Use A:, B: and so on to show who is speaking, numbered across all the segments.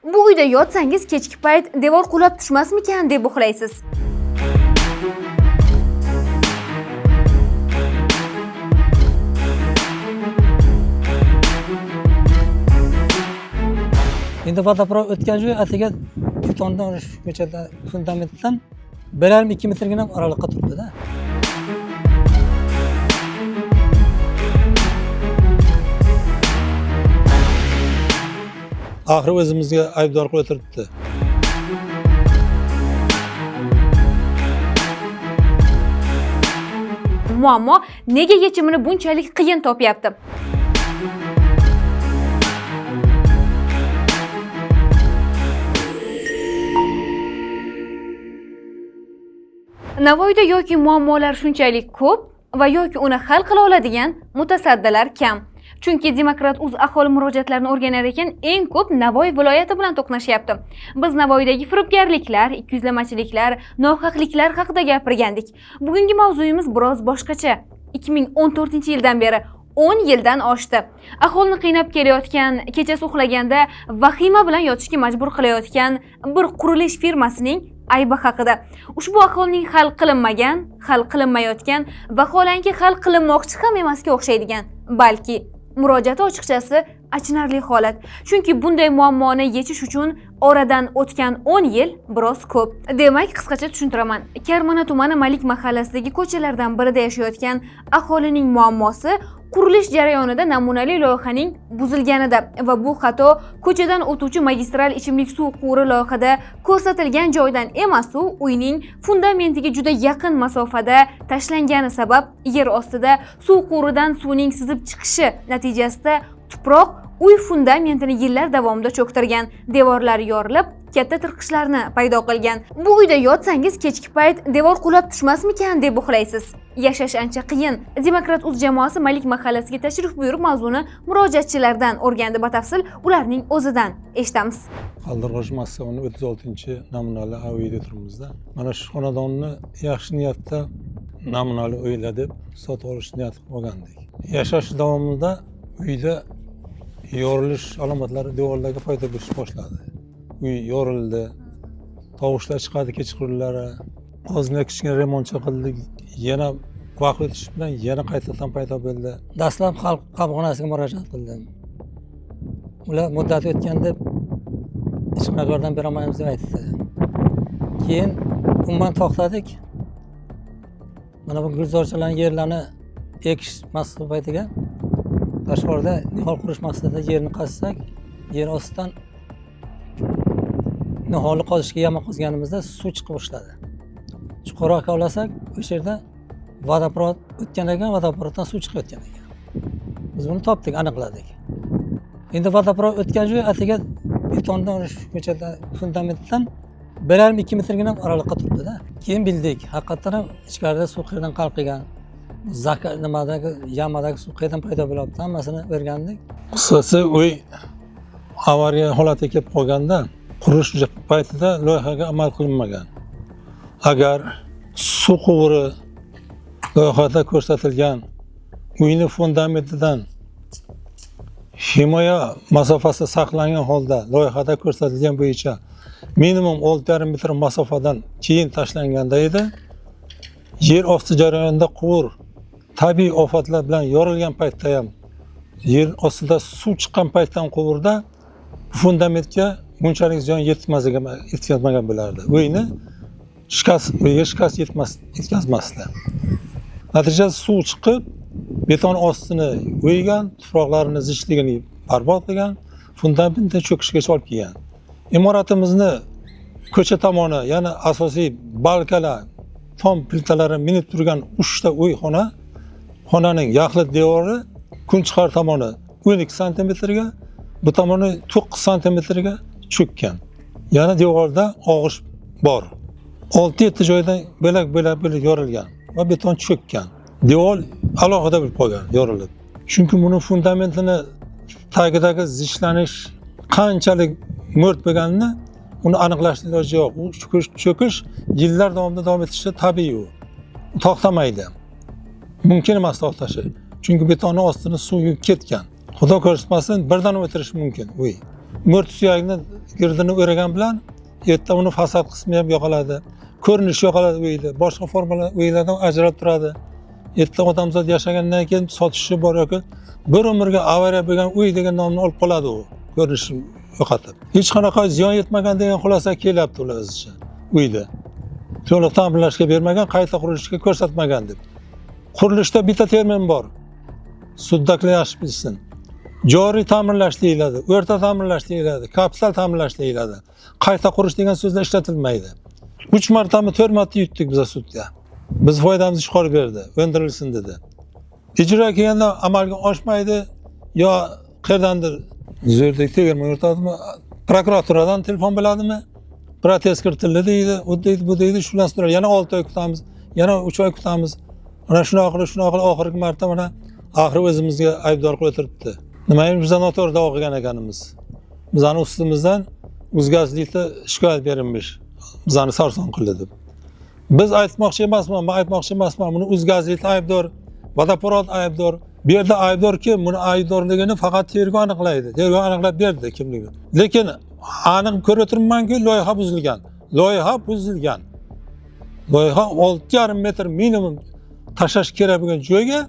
A: Bu uyda yotsangiz kechki payt devor qulab tushmasmikan deb uxlaysiz.
B: Endi vodoprovod o'tgan joy atiga betondan ko'chada fundamentdan 1,5-2 metrgina oraliqqa turibdi-da. Oxiri o'zimizga aybdor qilib o'tiribdi.
A: Muammo nega yechimini bunchalik qiyin topyapti? Navoiyda yoki muammolar shunchalik ko'p va yoki uni hal qila oladigan mutasaddilar kam. Chunki Demokrat.uz aholi murojaatlarini o'rganar ekan, eng ko'p Navoiy viloyati bilan to'qnashyapti. Biz Navoiydagi firibgarliklar, ikkiyuzlamachiliklar, nohaqliklar haqida gapirgandik. Bugungi mavzuyimiz biroz boshqacha. 2014-yildan beri 10 yildan oshdi. Aholini qiynab kelayotgan, kechasi uxlaganda vahima bilan yotishga majbur qilayotgan bir qurilish firmasining aybi haqida. Ushbu aholining hal qilinmagan, hal qilinmayotgan, vaholanki hal qilinmoqchi ham emasga o'xshaydigan, balki murojaati ochiqchasi achinarli holat. Chunki bunday muammoni yechish uchun oradan o'tgan 10 yil biroz ko'p. Demak, qisqacha tushuntiraman. Karmana tumani Malik mahallasidagi ko'chalardan birida yashayotgan aholining muammosi qurilish jarayonida namunali loyihaning buzilganida va bu xato ko'chadan o'tuvchi magistral ichimlik suv quvuri loyihada ko'rsatilgan joydan emas, uyning fundamentiga juda yaqin masofada tashlangani sabab yer ostida suv quvuridan suvning sizib chiqishi natijasida tuproq uy fundamentini yillar davomida cho'ktirgan, devorlari yorilib, katta tirqishlarni paydo qilgan. Bu uyda yotsangiz kechki payt devor qulab tushmasmikan deb uxlaysiz. Yashash ancha qiyin. Demokrat.uz jamoasi Malik mahallasiga tashrif buyurib mavzuni murojaatchilardan o'rgandi. Batafsil ularning o'zidan eshitamiz.
B: Qaldirg'och massivini 36-namunali uyda turibmizda. Mana shu xonadonni yaxshi niyatda namunali uylar deb sotib olish niyat qilgandik. Yashash davomida uyda yorilish alomatlari devorlarga paydo bo'lish boshladi. Uy yorildi, tovushlar chiqadi kechqurunlari. Ozgina kichkina remont qildik. Yana vaqt o'tishi bilan yana qaytadan paydo bo'ldi. Dastlab xalq qabulxonasiga murojaat qildim. Ular muddat o'tganda hech qanday yordam bera olmaymiz deb aytdi. Keyin umuman to'xtadik. Mana bu gulzorchalarning yerlarini ekish mas'uliyatiga tashqarida nihol qurish maqsadida yerni qazsak, yer ostidan niholni qazishga yama qazganimizda suv chiqib boshladi. Chuqurroq kavlasak, o'sha yerda vodoprovod o'tgan ekan, vodoprovoddan suv chiqayotgan ekan. Biz buni topdik, aniqladik. Endi vodoprovod o'tgan joy atiga betondan ko'chada fundamentdan 1,5-2 metrgina oraliqqa turibdi-da. Keyin bildik, haqiqatan ham ichkarida suv qayerdan qalqigan, nimadagi yamadagi suv qayerdan paydo bo'lyapti, hammasini o'rgandik. Qisqasi uy avariya holatiga kelib qolganda, qurish paytida loyihaga amal qilinmagan. Agar suv quvuri loyihada ko'rsatilgan uyning fundamentidan himoya masofasi saqlangan holda loyihada ko'rsatilgan bo'yicha minimum 6,5 metr masofadan keyin tashlanganda edi, yer osti jarayonida quvur tabiiy ofatlar bilan yorilgan paytda ham yer ostida suv chiqqan paytdan quvurda fundamentga bunchalik ziyon yetkazmagan bo'lardi. Uyni uyga shikast yetkazmasdi. Natijada suv chiqib, beton ostini o'ygan, tuproqlarini zichligini barbod qilgan, fundamentni cho'kishgacha olib kelgan. Imoratimizni ko'cha tomoni, ya'ni asosiy balkalar, tom plitalari minib turgan 3 ta uy xonaning yaxlit devori kunchiqar tomoni 12 santimetrga, bu tomoni 9 santimetrga cho'kkan. Yana devorda og'ish bor. 6-7 joydan bo'lak yorilgan va beton cho'kkan. Devor alohida bo'lib qolgan, yorilib. Chunki buni fundamentini tagidagi zichlanish qanchalik mo'rt bo'lganini uni aniqlashning iloji yo'q. U cho'kish yillar davomida davom etishi tabiiy u. To'xtamaydi. Mumkin emas to'xtashi. Chunki betonning ostini suv yuvib ketgan. Xudo ko'rsatmasin birdan o'tirish mumkin uy. mo'rt suyakni girdini o'ragan bilan yerda uni fasad qismi ham yo'qoladi. Ko'rinish yo'qoladi uyda. Boshqa formalar uylardan ajralib turadi. Yerda odamzod yashagandan keyin sotishi bor yoki bir umrga avariya bo'lgan uy degan nomni olib qoladi u. Ko'rinishni yo'qotib. Hech qanaqa ziyon yetmagan degan xulosa kelyapti ular o'zicha uyda. To'liq ta'minlashga bermagan, qayta qurilishga ko'rsatmagan deb. Qurilishda bitta termin bor. Suddagilar yaxshi bilsin. Joriy ta'minlash deyiladi, o'rta ta'minlash deyiladi, kapital ta'minlash deyiladi. Qayta qurish degan so'zlar ishlatilmaydi. 3 martami 4 marta yutdik biz sudga. Biz foydamizni chiqarib berdi, o'ndirilsin dedi. Ijro kelganda amalga oshmaydi yo qayerdandir zo'rdek tegirmon yurtadimi? Prokuraturadan telefon bo'ladimi? Protest kiritildi deydi, u deydi, bu deydi, shular turadi. Yana 6 oy kutamiz, yana 3 oy kutamiz. Mana shunaqa qilib oxirgi marta mana oxiri o'zimizga aybdor qilib o'tiribdi. Nimaga bizdan noto'g'ri o'qigan ekanimiz? Bizani ustimizdan o'zgazlikda shikoyat berilmish. Bizani sarson qildi deb. Biz aytmoqchi emasman, men aytmoqchi emasman. Buni o'zgazlikda aybdor, Vodoprovod aybdor. Bu yerda aybdor kim? Buni aybdorligini faqat tergov aniqlaydi. Tergov aniqlab berdi kimligi. Lekin aniq ko'rib turibmanki, loyiha buzilgan. Loyiha buzilgan. Loyiha 6,5 metr minimum tashlash kerak bo'lgan joyga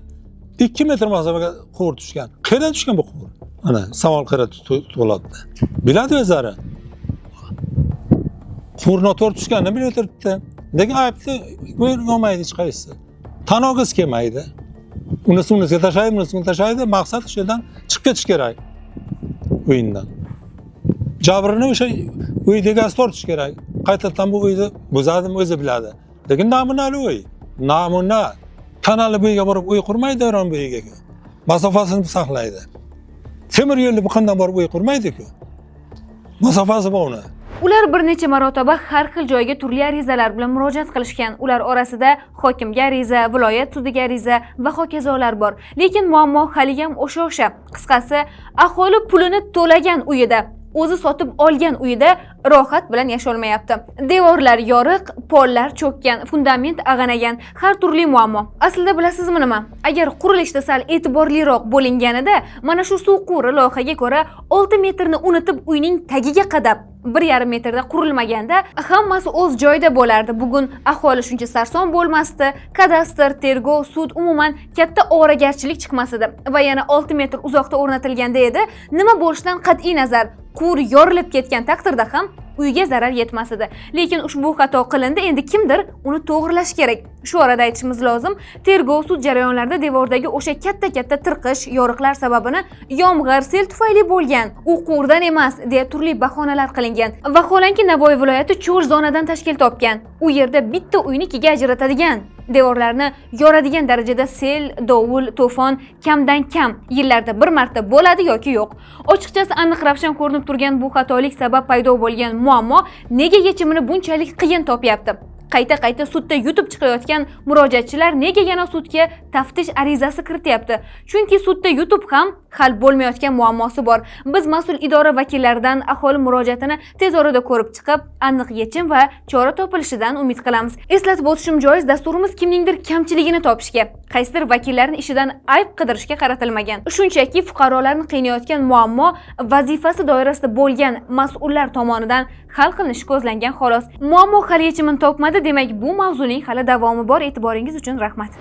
B: 2 metr masofaga quvur tushgan. Qayerdan tushgan bu quvur? Mana savol tug'iladi. Biladi o'zlari. Quvur noto'g'ri tushganini bilib o'tiribdi. Lekin aybni bo'lmaydi hech qaysi. Tanogiz kelmaydi. Unisiga tashlaydi, bunisiga tashlaydi. Maqsad shu yerdan chiqib ketish kerak. O'yindan. Jabrini o'sha uydagi tortish kerak. Qaytadan bu uyni buzadimi o'zi biladi. Lekin namunali uy. Namuna. Kanalli bo'yiga borib uy qurmaydi, davron bo'yiga. Masofasini saqlaydi. Temir yo'lni bu qandan borib uy qurmaydi-ku. Masofasi bor uni.
A: Ular bir necha marotaba har xil joyga turli arizalar bilan murojaat qilishgan. Ular orasida hokimga ariza, viloyat sudiga ariza va hokazolar bor. Lekin muammo hali ham o'sha. Qisqasi, aholi pulini to'lagan uyida, o'zi sotib olgan uyida rohat bilan yasholmayapti. Devorlar yoriq, pollar cho'kkan, fundament ag'anagan, har turli muammo. Aslida bilasizmi nima? Agar qurilishda sal e'tiborliroq bo'linganida, mana shu suv quvuri loyihaga ko'ra 6 metrni unutib uyning tagiga qadab 1,5 metrda qurilmaganda hammasi o'z joyida bo'lardi. Bugun aholi shuncha sarson bo'lmasdi, kadastr, tergov, sud umuman katta ovoragarchilik chiqmasdi va yana 6 metr uzoqda o'rnatilganda edi. Nima bo'lishidan qat'iy nazar, quvur yorilib ketgan taqdirda ham uyga zarar yetmas edi. Lekin ushbu xato qilindi, endi kimdir uni to'g'rilash kerak. Shu orada aytishimiz lozim, tergov sud jarayonlarida devordagi o'sha katta tirqish, yoriqlar sababini yomg'ir, sel tufayli bo'lgan, u quvurdan emas deya turli bahonalar qilingan. Vaholanki Navoiy viloyati cho'sh zonadan tashkil topgan. U yerda bitta uyni ikkiga ajratadigan, devorlarni yoradigan darajada sel, dovul, to'fon kamdan kam yillarda bir marta bo'ladi yoki yo'q. Ochiqchasi aniq ravshan ko'rinib turgan bu xatolik sabab paydo bo'lgan muammo nega yechimini bunchalik qiyin topyapti? Qayta sudda yutib chiqayotgan murojaatchilar nega yana sudga taftish arizasi kirityapti? Chunki sudda yutib ham hal bo'lmayotgan muammosi bor. Biz mas'ul idora vakillaridan aholi murojaatini tez orada ko'rib chiqib, aniq yechim va chora topilishidan umid qilamiz. Eslatib o'tishim joiz, dasturimiz kimningdir kamchiligini topishga, qaysidir vakillarning ishidan ayb qidirishga qaratilmagan. Shunchaki fuqarolarni qiynayotgan muammo vazifasi doirasida bo'lgan mas'ullar tomonidan hal qilinishi ko'zlangan xolos. Muammo hali yechimini topmadi, demak bu mavzuning hali davomi bor. E'tiboringiz uchun rahmat.